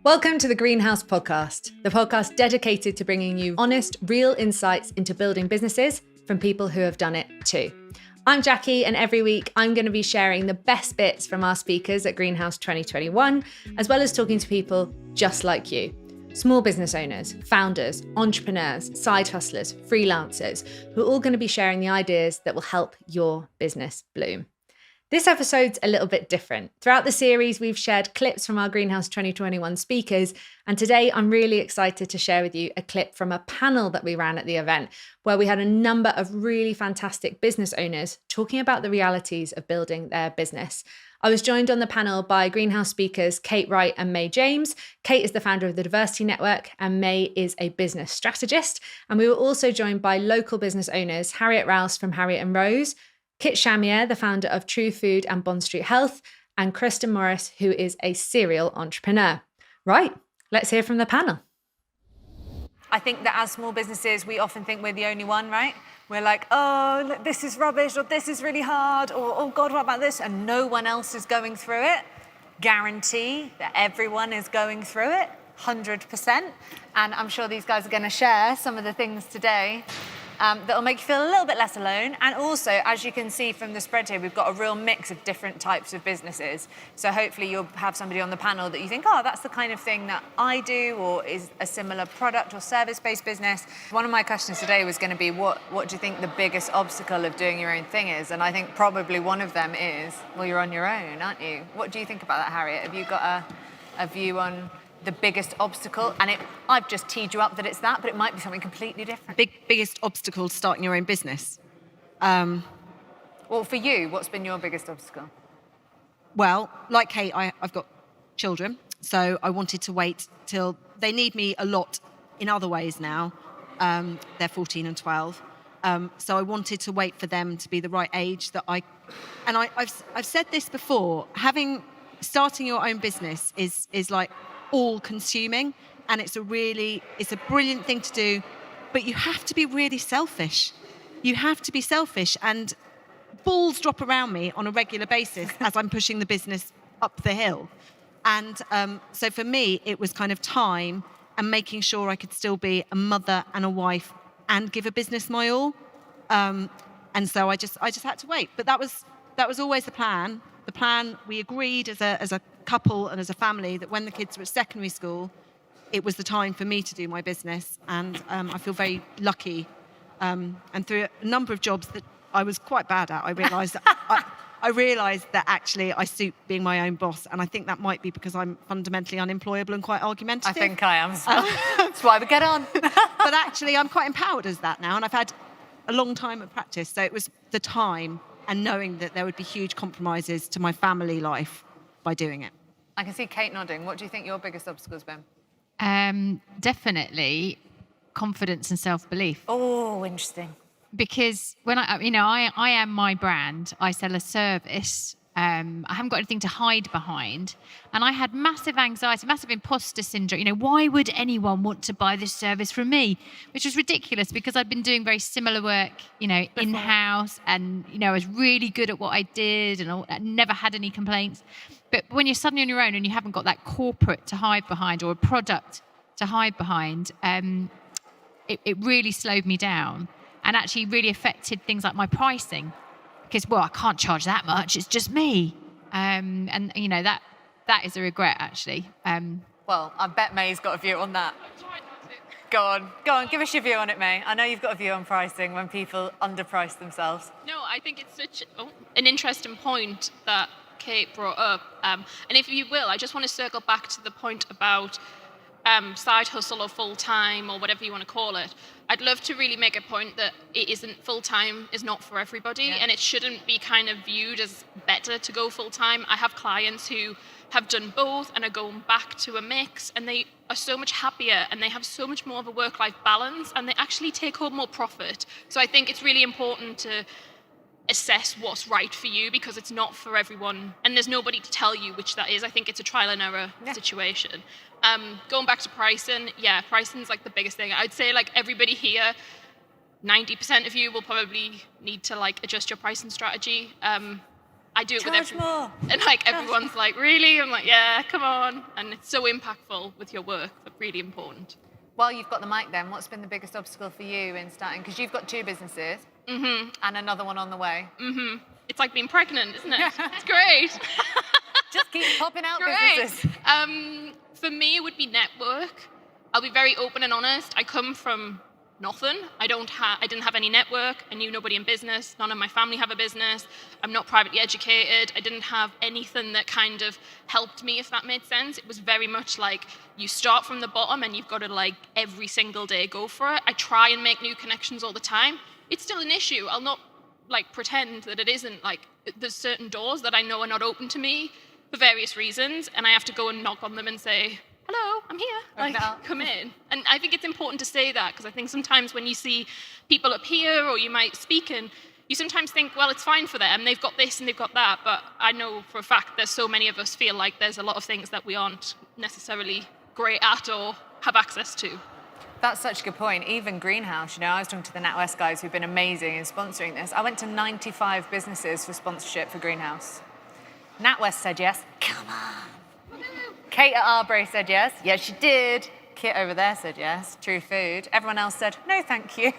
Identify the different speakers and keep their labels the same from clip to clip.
Speaker 1: Welcome to the Greenhouse Podcast, the podcast dedicated to bringing you honest, real insights into building businesses from people who have done it too. I'm Jackie, and every week I'm going to be sharing the best bits from our speakers at Greenhouse 2021, as well as talking to people just like you. Small business owners, founders, entrepreneurs, side hustlers, freelancers, who are all going to be sharing the ideas that will help your business bloom. This episode's a little bit different. Throughout the series, we've shared clips from our Greenhouse 2021 speakers, and today I'm really excited to share with you a clip from a panel that we ran at the event, where we had a number of really fantastic business owners talking about the realities of building their business. I was joined on the panel by Greenhouse speakers Kate Wright and May James. Kate is the founder of the Diversity Network, and May is a business strategist. And we were also joined by local business owners Harriet Rouse from Harriet Rose, Chamier, the founder of True Food and Bond Street Health, and Kristen Morris, who is a serial entrepreneur. Right, let's hear from the panel. I think that as small businesses, we often think we're the only one, right? We're like, oh, this is rubbish, or this is really hard, or oh God, what about this? And no one else is going through it. Guarantee that everyone is going through it, 100%. And I'm sure these guys are going to share some of the things today that'll make you feel a little bit less alone. And also, as you can see from the spread here, we've got a real mix of different types of businesses. So hopefully you'll have somebody on the panel that you think, oh, that's the kind of thing that I do, or is a similar product or service-based business. One of my questions today was going to be, what do you think the biggest obstacle of doing your own thing is? And I think probably one of them is, well, you're on your own, aren't you? What do you think about that, Harriet? Have you got a view on the biggest obstacle? And I've just teed you up that it's that, but it might be something completely different.
Speaker 2: Biggest obstacle to starting your own business?
Speaker 1: Well, for you, what's been your biggest obstacle?
Speaker 2: Well, like Kate, I've got children, so I wanted to wait till they need me a lot in other ways now. They're 14 and 12. So I wanted to wait for them to be the right age that I've said this before, starting your own business is like all consuming, and it's a brilliant thing to do, but you have to be really selfish. You have to be selfish, and balls drop around me on a regular basis as I'm pushing the business up the hill. And so for me, it was kind of time and making sure I could still be a mother and a wife and give a business my all. And so I just had to wait. But that was always the plan. The plan, we agreed as a couple and as a family that when the kids were at secondary school, it was the time for me to do my business. And I feel very lucky. And through a number of jobs that I was quite bad at, I realised that actually I suit being my own boss. And I think that might be because I'm fundamentally unemployable and quite argumentative.
Speaker 1: I think I am. That's why we get on.
Speaker 2: But actually, I'm quite empowered as that now. And I've had a long time of practice. So it was the time and knowing that there would be huge compromises to my family life by doing it.
Speaker 1: I can see Kate nodding. What do you think your biggest obstacle has been?
Speaker 3: Definitely confidence and self-belief.
Speaker 1: Oh, interesting.
Speaker 3: Because when I am my brand. I sell a service. I haven't got anything to hide behind. And I had massive anxiety, massive imposter syndrome. Why would anyone want to buy this service from me? Which was ridiculous because I'd been doing very similar work, in-house. And, I was really good at what I did and I never had any complaints. But when you're suddenly on your own and you haven't got that corporate to hide behind or a product to hide behind, it really slowed me down and actually really affected things like my pricing. Because, I can't charge that much. It's just me. And that is a regret, actually.
Speaker 1: Well, I bet May's got a view on that. Go on, give us your view on it, May. I know you've got a view on pricing when people underprice themselves.
Speaker 4: No, I think it's such an interesting point that Kate brought up. And if you will, I just want to circle back to the point about side hustle or full-time or whatever you want to call it. I'd love to really make a point that it isn't full-time is not for everybody, and it shouldn't be kind of viewed as better to go full-time. I have clients who have done both and are going back to a mix, and they are so much happier and they have so much more of a work-life balance, and they actually take home more profit. So I think it's really important to assess what's right for you, because it's not for everyone and there's nobody to tell you which that is. I think it's a trial and error situation. Going back to pricing, pricing's like the biggest thing. I'd say like everybody here, 90% of you will probably need to like adjust your pricing strategy. I do it with everyone.
Speaker 1: more.
Speaker 4: And like everyone's like, really? I'm like, yeah, come on. And it's so impactful with your work, but really important.
Speaker 1: While you've got the mic then, what's been the biggest obstacle for you in starting? Because you've got 2 businesses and another one on the way.
Speaker 4: It's like being pregnant, isn't it? It's great.
Speaker 1: Just keep popping out
Speaker 4: Great.
Speaker 1: businesses.
Speaker 4: For me, it would be network. I'll be very open and honest. I come from nothing. I didn't have any network. I knew nobody in business. None of my family have a business. I'm not privately educated. I didn't have anything that kind of helped me, if that made sense. It was very much like you start from the bottom and you've got to like every single day go for it. I try and make new connections all the time. It's still an issue. I'll not like pretend that it isn't. Like there's certain doors that I know are not open to me for various reasons, and I have to go and knock on them and say, hello, I'm here, like, come in. And I think it's important to say that, because I think sometimes when you see people up here, or you might speak, and you sometimes think, well, it's fine for them, they've got this and they've got that, but I know for a fact there's so many of us feel like there's a lot of things that we aren't necessarily great at or have access to.
Speaker 1: That's such a good point. Even Greenhouse, I was talking to the NatWest guys who've been amazing in sponsoring this. I went to 95 businesses for sponsorship for Greenhouse. NatWest said yes. Come on. Kate at Arbery said yes. Yes, she did. Kit over there said yes. True Food. Everyone else said no, thank you.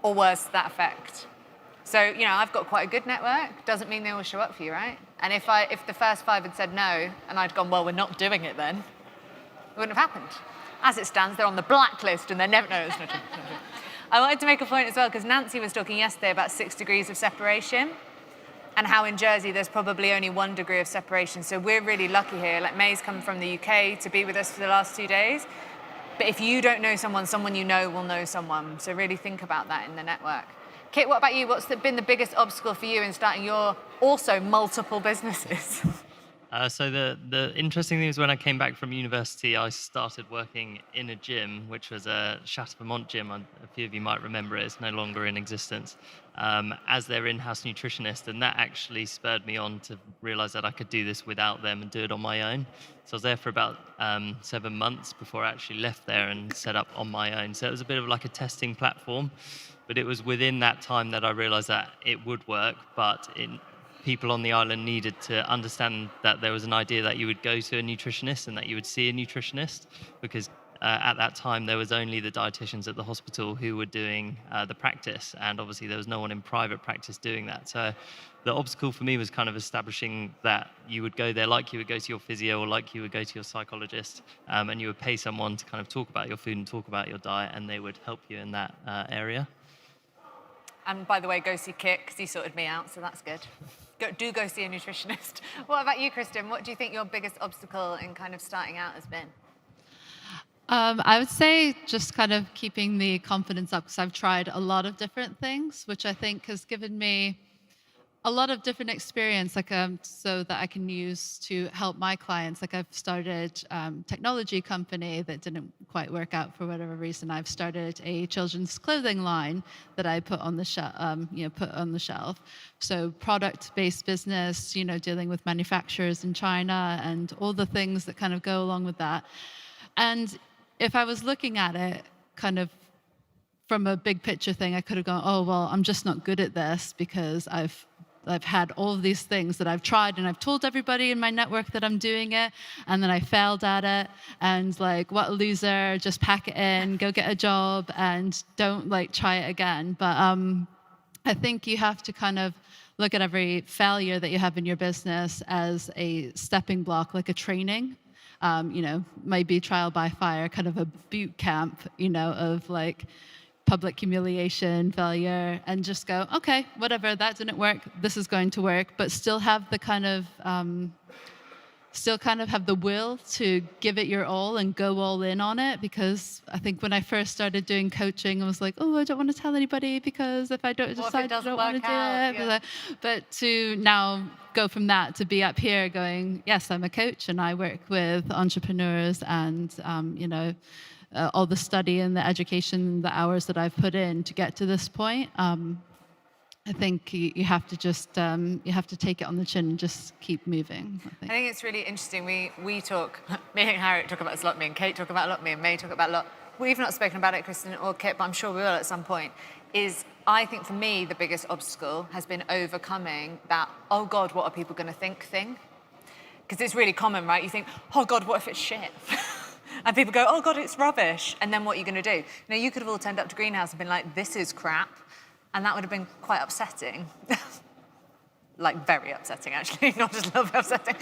Speaker 1: Or worse, to that effect. So, I've got quite a good network. Doesn't mean they all show up for you, right? And if the first 5 had said no, and I'd gone, well, we're not doing it then, it wouldn't have happened. As it stands, they're on the blacklist and they're never... No, it's not true. I wanted to make a point as well, because Nancy was talking yesterday about 6 degrees of separation, and how in Jersey there's probably only 1 degree of separation. So we're really lucky here. Like May's come from the UK to be with us for the last 2 days. But if you don't know someone, someone you know will know someone. So really think about that in the network. Kit, what about you? What's been the biggest obstacle for you in starting your also multiple businesses?
Speaker 5: So the interesting thing is, when I came back from university, I started working in a gym, which was a Chateau Vermont gym. A few of you might remember it. It's no longer in existence, as their in-house nutritionist. And that actually spurred me on to realize that I could do this without them and do it on my own. So I was there for about 7 months before I actually left there and set up on my own. So it was a bit of like a testing platform. But it was within that time that I realized that it would work, but people on the island needed to understand that there was an idea that you would go to a nutritionist and that you would see a nutritionist, because at that time there was only the dietitians at the hospital who were doing the practice, and obviously there was no one in private practice doing that. So the obstacle for me was kind of establishing that you would go there like you would go to your physio or like you would go to your psychologist, and you would pay someone to kind of talk about your food and talk about your diet, and they would help you in that area.
Speaker 1: And by the way, go see Kit, because he sorted me out, so that's good. Go see a nutritionist. What about you, Kristen? What do you think your biggest obstacle in kind of starting out has been?
Speaker 6: I would say just kind of keeping the confidence up, because I've tried a lot of different things, which I think has given me a lot of different experience, like so that I can use to help my clients. Like I've started technology company that didn't quite work out for whatever reason. I've started a children's clothing line that I put on the shelf. So product-based business, dealing with manufacturers in China and all the things that kind of go along with that. And if I was looking at it kind of from a big picture thing, I could have gone, oh, well, I'm just not good at this because I've had all of these things that I've tried, and I've told everybody in my network that I'm doing it, and then I failed at it, and like, what a loser, just pack it in, go get a job, and don't try it again. But I think you have to kind of look at every failure that you have in your business as a stepping block, like a training. Maybe trial by fire, kind of a boot camp, of public humiliation, failure, and just go, okay, whatever, that didn't work, this is going to work, but still have the kind of, have the will to give it your all and go all in on it. Because I think when I first started doing coaching, I was like, oh, I don't want to tell anybody, because if I don't decide I don't want to do it. Yeah. But to now go from that to be up here going, yes, I'm a coach and I work with entrepreneurs, and all the study and the education, the hours that I've put in to get to this point, I think you have to just you have to take it on the chin and just keep moving.
Speaker 1: I think it's really interesting. We talk, me and Harriet talk about this a lot, me and Kate talk about it a lot, me and May talk about it a lot. We've not spoken about it, Kristen or Kit, but I'm sure we will at some point. Is I think for me, the biggest obstacle has been overcoming that, oh God, what are people going to think thing? Because it's really common, right? You think, oh God, what if it's shit? And people go, oh God, it's rubbish. And then what are you going to do? You could have all turned up to Greenhouse and been like, this is crap. And that would have been quite upsetting. Like very upsetting, actually, not just a little bit upsetting.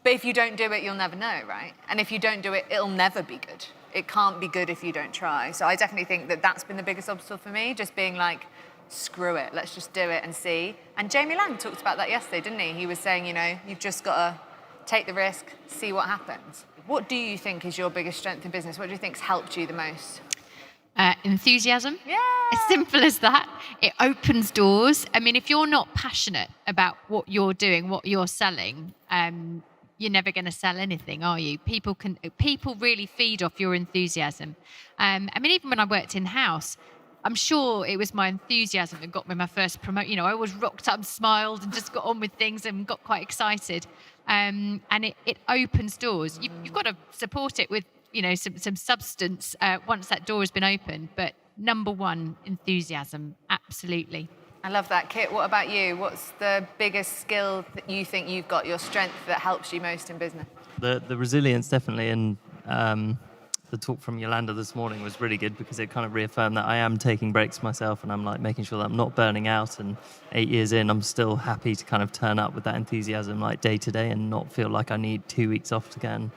Speaker 1: But if you don't do it, you'll never know, right? And if you don't do it, it'll never be good. It can't be good if you don't try. So I definitely think that that's been the biggest obstacle for me, just being like, screw it, let's just do it and see. And Jamie Lang talked about that yesterday, didn't he? He was saying, you've just got to take the risk, see what happens. What do you think is your biggest strength in business? What do you think's helped you the most?
Speaker 3: Enthusiasm.
Speaker 1: Yeah.
Speaker 3: As simple as that. It opens doors. I mean, if you're not passionate about what you're doing, what you're selling, you're never going to sell anything, are you? People really feed off your enthusiasm. I mean, even when I worked in-house, I'm sure it was my enthusiasm that got me my first promotion. I always rocked up and smiled and just got on with things and got quite excited. And it opens doors. You've got to support it with some substance once that door has been opened. But number one, enthusiasm, absolutely.
Speaker 1: I love that. Kit, what about you? What's the biggest skill that you think you've got, your strength that helps you most in business?
Speaker 5: The resilience, definitely, and the talk from Yolanda this morning was really good because it kind of reaffirmed that I am taking breaks myself and I'm like making sure that I'm not burning out, and 8 years in, I'm still happy to kind of turn up with that enthusiasm like day to day and not feel like I need 2 weeks off to go and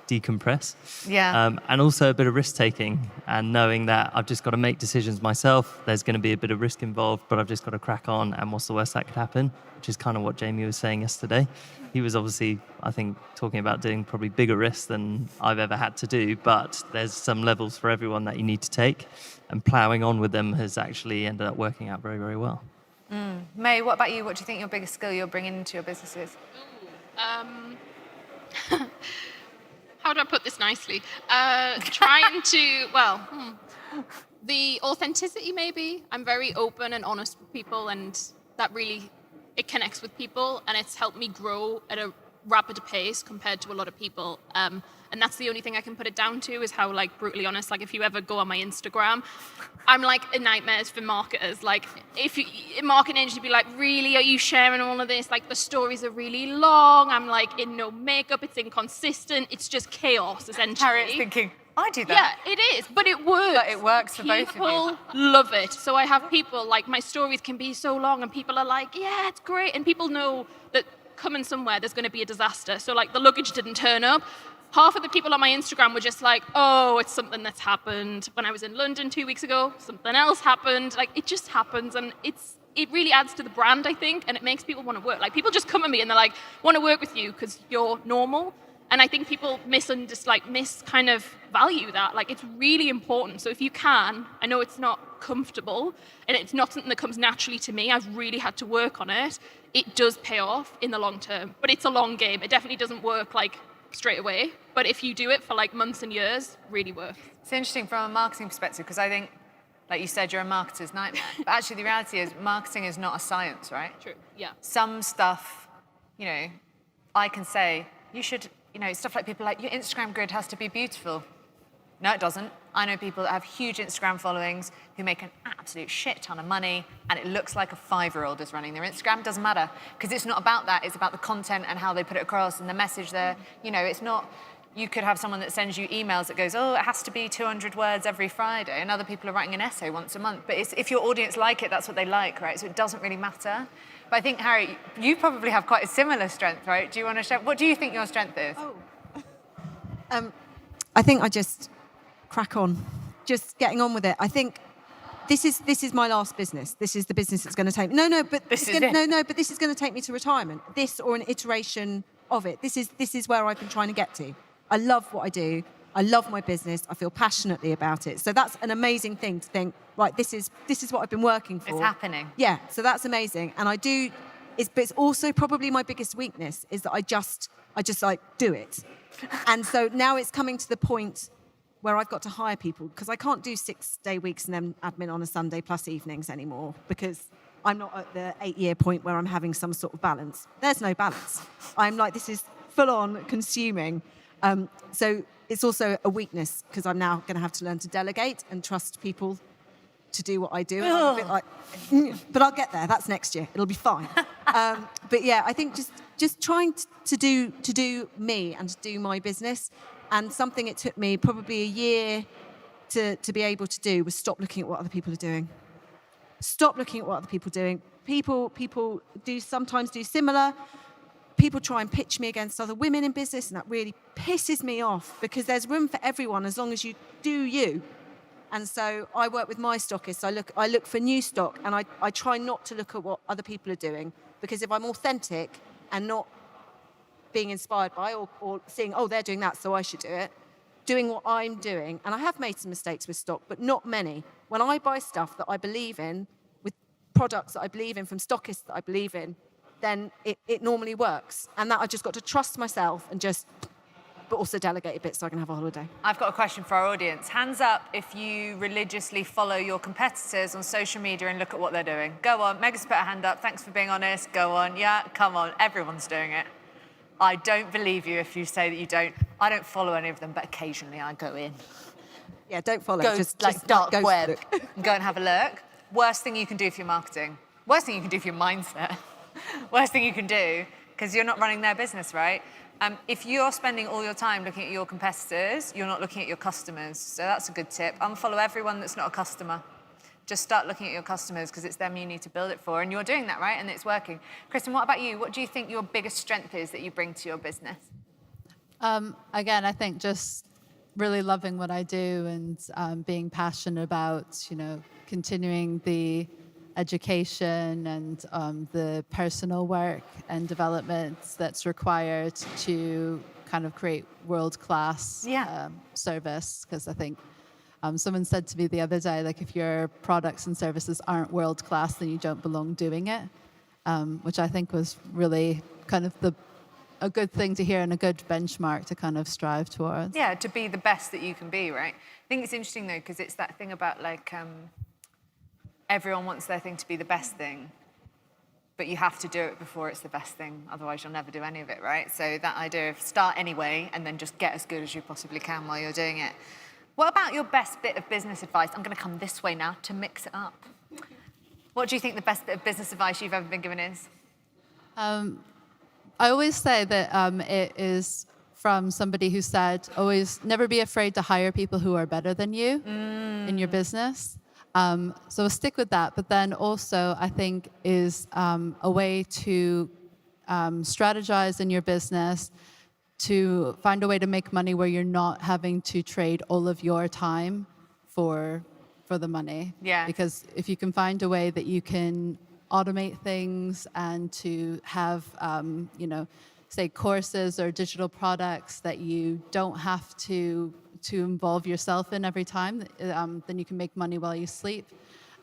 Speaker 5: decompress.
Speaker 1: Yeah.
Speaker 5: And also a bit of risk taking and knowing that I've just got to make decisions myself. There's going to be a bit of risk involved, but I've just got to crack on, and what's the worst that could happen, which is kind of what Jamie was saying yesterday. He was obviously, I think, talking about doing probably bigger risks than I've ever had to do, but there's some levels for everyone that you need to take, and ploughing on with them has actually ended up working out very, very well.
Speaker 1: May, what about you? What do you think your biggest skill you're bringing into your business is?
Speaker 4: How do I put this nicely? The authenticity, maybe. I'm very open and honest with people, and that really, it connects with people, and it's helped me grow at a rapid pace compared to a lot of people. And that's the only thing I can put it down to, is how, like, brutally honest. Like, if you ever go on my Instagram, I'm like a nightmare for marketers. Like, if you, in marketing agency, be like, really, are you sharing all of this? Like, the stories are really long. I'm like in no makeup. It's inconsistent. It's just chaos, essentially.
Speaker 1: Harriet's thinking, I do that.
Speaker 4: Yeah, it is, but it works.
Speaker 1: But it works for both of you.
Speaker 4: People love it. So I have people, like, my stories can be so long, and people are like, yeah, it's great. And people know that coming somewhere, there's going to be a disaster. So, like, the luggage didn't turn up. Half of the people on my Instagram were just like, oh, it's something that's happened. When I was in London 2 weeks ago, something else happened. Like, it just happens, and it really adds to the brand, I think, and it makes people want to work. Like, people just come at me and they're like, want to work with you because you're normal. And I think people kind of value that. Like, it's really important. So if you can, I know it's not comfortable and it's not something that comes naturally to me. I've really had to work on it. It does pay off in the long term, but it's a long game. It definitely doesn't work like straight away. But if you do it for like months and years, really works.
Speaker 1: It's interesting from a marketing perspective, because I think, like you said, you're a marketer's nightmare. But actually, the reality is marketing is not a science, right?
Speaker 4: True, yeah.
Speaker 1: Some stuff, I can say, you should, stuff like people like, your Instagram grid has to be beautiful. No, it doesn't. I know people that have huge Instagram followings who make an absolute shit ton of money, and it looks like a 5-year-old is running their Instagram. Doesn't matter, because it's not about that. It's about the content and how they put it across and the message there. It's not, you could have someone that sends you emails that goes, oh, it has to be 200 words every Friday, and other people are writing an essay once a month. But if your audience like it, that's what they like, right? So it doesn't really matter. But I think, Harry, you probably have quite a similar strength, right? Do you want to share? What do you think your strength is?
Speaker 2: I think I just crack on, just getting on with it. I think this is my last business. This is the business that's going to take me. But this is going to take me to retirement. This or an iteration of it. This is where I've been trying to get to. I love what I do. I love my business. I feel passionately about it. So that's an amazing thing to think, right, this is what I've been working for.
Speaker 1: It's happening.
Speaker 2: Yeah, so that's amazing. And but it's also probably my biggest weakness is that I just like do it. And so now it's coming to the point where I've got to hire people, because I can't do 6-day weeks and then admin on a Sunday plus evenings anymore, because I'm not at the 8-year point where I'm having some sort of balance. There's no balance. I'm like, this is full on consuming. So it's also a weakness, because I'm now going to have to learn to delegate and trust people to do what I do. And I'm a bit like, but I'll get there. That's next year. It'll be fine. But yeah, I think just trying to do me and to do my business. And something it took me probably a year to be able to do was stop looking at what other people are doing. Stop looking at what other people are doing. People sometimes do similar. People try and pitch me against other women in business, and that really pisses me off, because there's room for everyone as long as you do you. And so I work with my stockists. I look for new stock, and I try not to look at what other people are doing, because if I'm authentic and not being inspired by or seeing, oh, they're doing that, so I should do it, doing what I'm doing. And I have made some mistakes with stock, but not many. When I buy stuff that I believe in, with products that I believe in, from stockists that I believe in, then it normally works. And that I've just got to trust myself and but also delegate a bit so I can have a holiday.
Speaker 1: I've got a question for our audience. Hands up if you religiously follow your competitors on social media and look at what they're doing. Go on, Megan's put her hand up. Thanks for being honest. Go on. Yeah, come on. Everyone's doing it. I don't believe you if you say that you don't. I don't follow any of them, but occasionally I go in.
Speaker 2: Yeah, don't follow.
Speaker 1: Just dark web. Go and have a look. Worst thing you can do for your marketing. Worst thing you can do for your mindset. Worst thing you can do, because you're not running their business, right? If you're spending all your time looking at your competitors, you're not looking at your customers. So that's a good tip. Unfollow everyone that's not a customer. Just start looking at your customers, because it's them you need to build it for. And you're doing that, right? And it's working. Kristen, what about you? What do you think your biggest strength is that you bring to your business?
Speaker 6: Again, I think just really loving what I do and being passionate about, continuing the education and the personal work and development that's required to kind of create world-class service. Because I think someone said to me the other day, like, if your products and services aren't world-class, then you don't belong doing it, which I think was really kind of a good thing to hear and a good benchmark to kind of strive towards.
Speaker 1: Yeah, to be the best that you can be, right? I think it's interesting, though, because it's that thing about, like, everyone wants their thing to be the best thing, but you have to do it before it's the best thing. Otherwise, you'll never do any of it, right? So that idea of start anyway and then just get as good as you possibly can while you're doing it. What about your best bit of business advice? I'm going to come this way now to mix it up. What do you think the best bit of business advice you've ever been given is?
Speaker 6: I always say that it is from somebody who said, always never be afraid to hire people who are better than you in your business. So stick with that. But then also, I think, is a way to strategize in your business, to find a way to make money where you're not having to trade all of your time for the money.
Speaker 1: Yeah.
Speaker 6: Because if you can find a way that you can automate things and to have, say, courses or digital products that you don't have to involve yourself in every time, then you can make money while you sleep.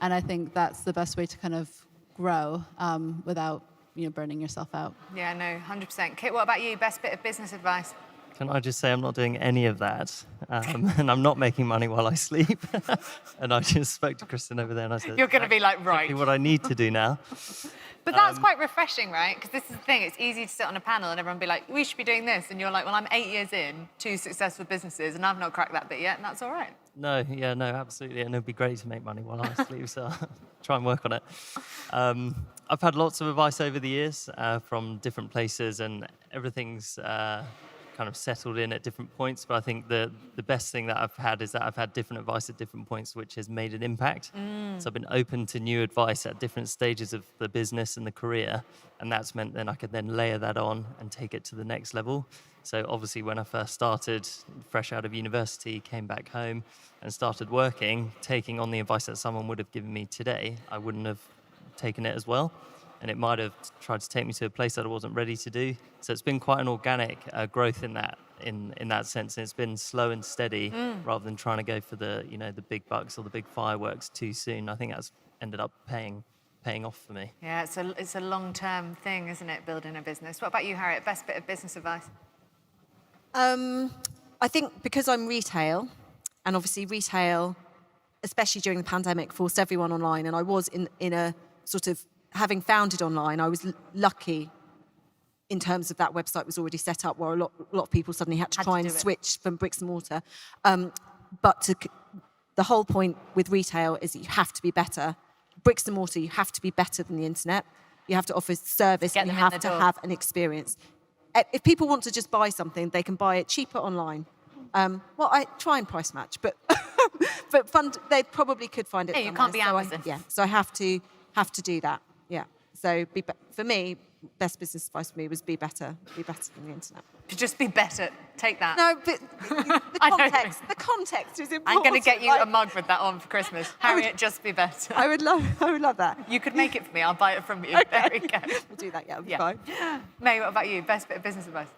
Speaker 6: And I think that's the best way to kind of grow without burning yourself out.
Speaker 1: Yeah, no, 100%. Kate, what about you? Best bit of business advice?
Speaker 5: Can I just say I'm not doing any of that, and I'm not making money while I sleep. And I just spoke to Kristen over there and I said,
Speaker 1: You're going to be like, right.
Speaker 5: Exactly what I need to do now.
Speaker 1: But that's quite refreshing, right? Because this is the thing. It's easy to sit on a panel and everyone be like, we should be doing this. And you're like, well, I'm 8 years in, 2 successful businesses, and I've not cracked that bit yet, and that's all right.
Speaker 5: No, absolutely. And it'd be great to make money while I sleep, so I'll try and work on it. I've had lots of advice over the years from different places, and everything's kind of settled in at different points. But I think the best thing that I've had is that I've had different advice at different points, which has made an impact. So I've been open to new advice at different stages of the business and the career. And that's meant then I could then layer that on and take it to the next level. So obviously when I first started, fresh out of university, came back home and started working, taking on the advice that someone would have given me today, I wouldn't have taken it as well. And it might have tried to take me to a place that I wasn't ready to do. So it's been quite an organic growth in that sense. And it's been slow and steady rather than trying to go for the big bucks or the big fireworks too soon. I think that's ended up paying off for me.
Speaker 1: Yeah, it's a long-term thing, isn't it, building a business? What about you, Harriet? Best bit of business advice?
Speaker 2: I think because I'm retail, and obviously retail, especially during the pandemic, forced everyone online. And I was in a sort of, having founded online, I was lucky in terms of that website was already set up, where a lot of people suddenly had to try and switch from bricks and mortar. But the whole point with retail is that you have to be better. Bricks and mortar, you have to be better than the internet. You have to offer service and you have to have an experience. If people want to just buy something, they can buy it cheaper online. Well, I try and price match, but they probably could find it.
Speaker 7: Yeah, you can't be Amazon.
Speaker 2: So I have to do that. Yeah. So for me, best business advice for me was be better than the internet.
Speaker 7: To just be better. Take that.
Speaker 2: No, but the context is important.
Speaker 7: I'm going to get you a mug with that on for Christmas. Harriet, just be better.
Speaker 2: I would love that.
Speaker 7: You could make it for me. I'll buy it from you.
Speaker 2: Okay.
Speaker 7: There we go.
Speaker 2: We'll do that. Yeah, it'll be fine.
Speaker 7: May, what about you? Best bit of business advice?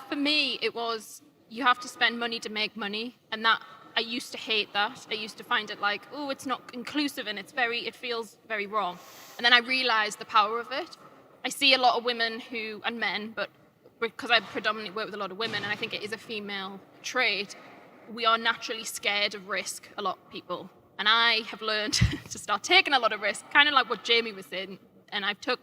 Speaker 4: For me, it was you have to spend money to make money, and that I used to hate that. I used to find it like, oh, it's not inclusive and it feels very wrong. And then I realised the power of it. I see a lot of women and men, but because I predominantly work with a lot of women, and I think it is a female trait, we are naturally scared of risk, a lot of people. And I have learned to start taking a lot of risk, kind of like what Jamie was saying. And I've took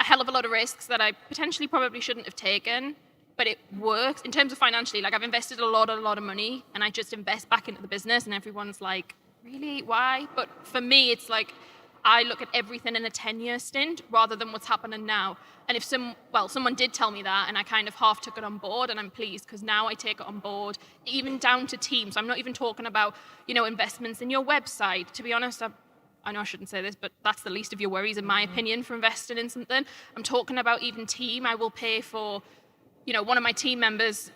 Speaker 4: a hell of a lot of risks that I potentially probably shouldn't have taken, but it works. In terms of financially, like I've invested a lot of money, and I just invest back into the business, and everyone's like, really, why? But for me, it's like, I look at everything in a 10-year stint rather than what's happening now. And if someone did tell me that, and I kind of half took it on board, and I'm pleased because now I take it on board, even down to teams. I'm not even talking about, investments in your website. To be honest, I know I shouldn't say this, but that's the least of your worries, in my opinion, for investing in something. I'm talking about even team. I will pay for, one of my team members,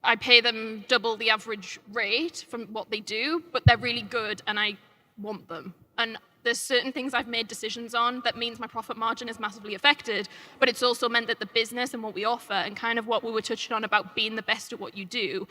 Speaker 4: I pay them double the average rate from what they do, but they're really good and I want them. And there's certain things I've made decisions on that means my profit margin is massively affected, but it's also meant that the business and what we offer and kind of what we were touching on about being the best at what you do,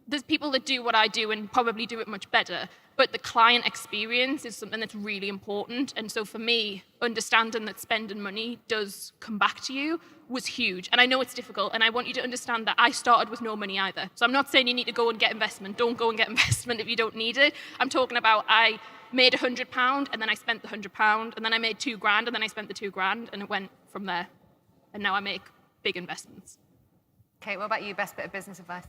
Speaker 4: there's people that do what I do and probably do it much better, but the client experience is something that's really important. And so for me, understanding that spending money does come back to you was huge. And I know it's difficult, and I want you to understand that I started with no money either. So I'm not saying you need to go and get investment. Don't go and get investment if you don't need it. I'm talking about I made £100 and then I spent the £100, and then I made £2,000 and then I spent the £2,000, and it went from there. And now I make big investments.
Speaker 7: Kate, what about you? Best bit of business advice?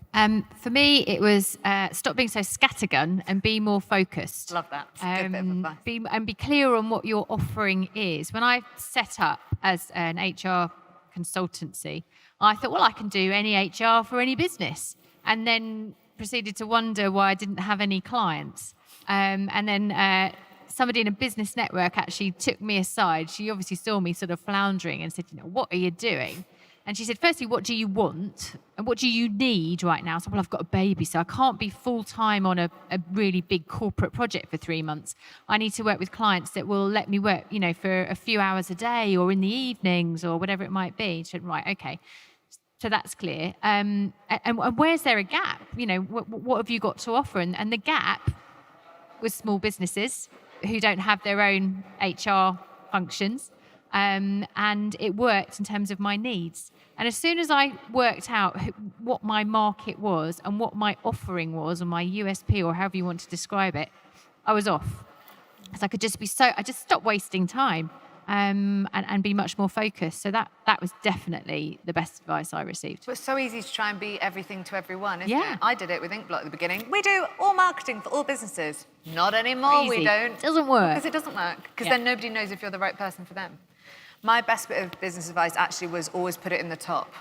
Speaker 3: For me, it was stop being so scattergun and be more focused.
Speaker 7: Love that. It's a good bit of advice.
Speaker 3: Be clear on what your offering is. When I set up as an HR consultancy, I thought, well, I can do any HR for any business, and then proceeded to wonder why I didn't have any clients. And then somebody in a business network actually took me aside. She obviously saw me sort of floundering and said, what are you doing? And she said, firstly, what do you want? And what do you need right now? So, well, I've got a baby, so I can't be full-time on a really big corporate project for 3 months. I need to work with clients that will let me work, for a few hours a day or in the evenings or whatever it might be. She said, right, okay. So that's clear. And where's there a gap? What have you got to offer? And the gap was small businesses who don't have their own HR functions. And it worked in terms of my needs. And as soon as I worked out what my market was and what my offering was, or my USP, or however you want to describe it, I was off. Because I just stopped wasting time and be much more focused. So that was definitely the best advice I received.
Speaker 7: It's so easy to try and be everything to everyone, isn't
Speaker 3: Yeah.
Speaker 7: it? I did it with Inkblot at the beginning. We do all marketing for all businesses. Not anymore,
Speaker 3: Crazy.
Speaker 7: we don't.
Speaker 3: Doesn't work.
Speaker 7: Because it doesn't work. Because
Speaker 3: Yeah.
Speaker 7: then nobody knows if you're the right person for them. My best bit of business advice actually was always put it in the top.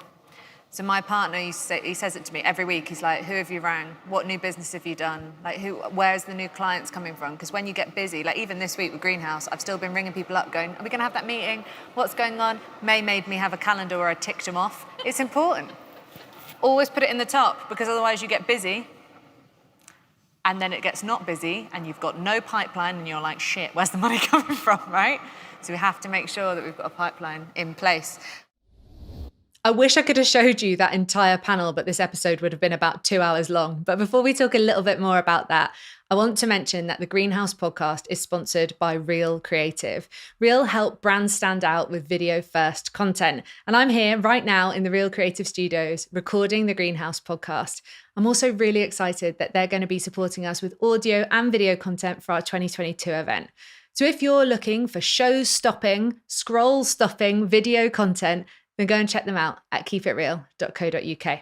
Speaker 7: So my partner, he says it to me every week. He's like, who have you rang? What new business have you done? Like, where's the new clients coming from? Because when you get busy, like even this week with Greenhouse, I've still been ringing people up going, are we going to have that meeting? What's going on? May made me have a calendar where I ticked them off. It's important. Always put it in the top, because otherwise you get busy and then it gets not busy and you've got no pipeline and you're like, shit, where's the money coming from, right? So we have to make sure that we've got a pipeline in place.
Speaker 1: I wish I could have showed you that entire panel, but this episode would have been about 2 hours long. But before we talk a little bit more about that, I want to mention that the Greenhouse podcast is sponsored by Real Creative. Real help brands stand out with video-first content. And I'm here right now in the Real Creative studios recording the Greenhouse podcast. I'm also really excited that they're going to be supporting us with audio and video content for our 2022 event. So if you're looking for show-stopping, scroll-stopping video content, then go and check them out at keepitreal.co.uk.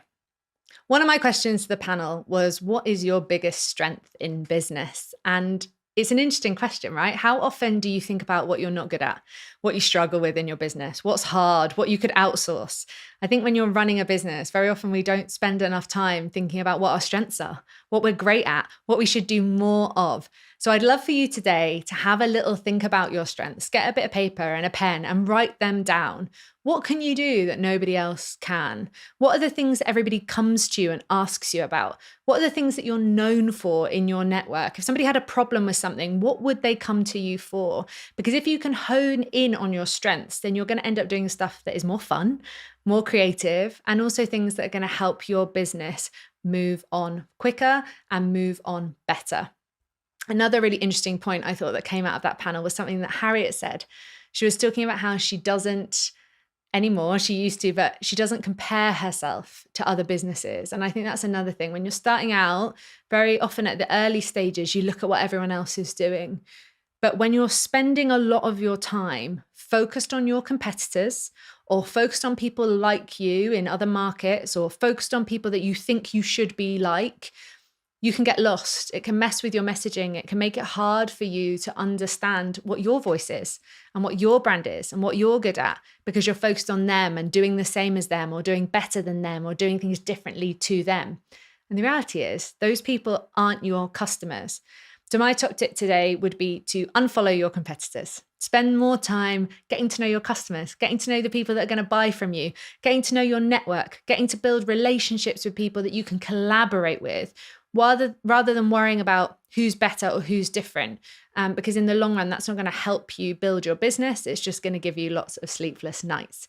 Speaker 1: One of my questions to the panel was, what is your biggest strength in business? And it's an interesting question, right? How often do you think about what you're not good at, what you struggle with in your business, what's hard, what you could outsource? I think when you're running a business, very often we don't spend enough time thinking about what our strengths are, what we're great at, what we should do more of. So I'd love for you today to have a little think about your strengths, get a bit of paper and a pen and write them down. What can you do that nobody else can? What are the things that everybody comes to you and asks you about? What are the things that you're known for in your network? If somebody had a problem with something, what would they come to you for? Because if you can hone in on your strengths, then you're going to end up doing stuff that is more fun, more creative, and also things that are going to help your business move on quicker and move on better. Another really interesting point I thought that came out of that panel was something that Harriet said. She was talking about how she doesn't anymore, she used to, but she doesn't compare herself to other businesses. And I think that's another thing. When you're starting out, very often at the early stages, you look at what everyone else is doing. But when you're spending a lot of your time focused on your competitors or focused on people like you in other markets or focused on people that you think you should be like, you can get lost. It can mess with your messaging. It can make it hard for you to understand what your voice is and what your brand is and what you're good at, because you're focused on them and doing the same as them or doing better than them or doing things differently to them. And the reality is those people aren't your customers. So my top tip today would be to unfollow your competitors. Spend more time getting to know your customers, getting to know the people that are going to buy from you, getting to know your network, getting to build relationships with people that you can collaborate with, rather than worrying about who's better or who's different. Because in the long run, that's not going to help you build your business. It's just going to give you lots of sleepless nights.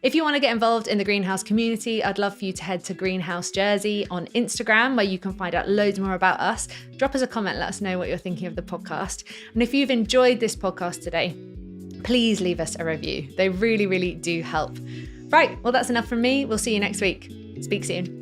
Speaker 1: If you want to get involved in the Greenhouse community, I'd love for you to head to Greenhouse Jersey on Instagram, where you can find out loads more about us. Drop us a comment, let us know what you're thinking of the podcast. And if you've enjoyed this podcast today, please leave us a review. They really, really do help. Right, well, that's enough from me. We'll see you next week. Speak soon.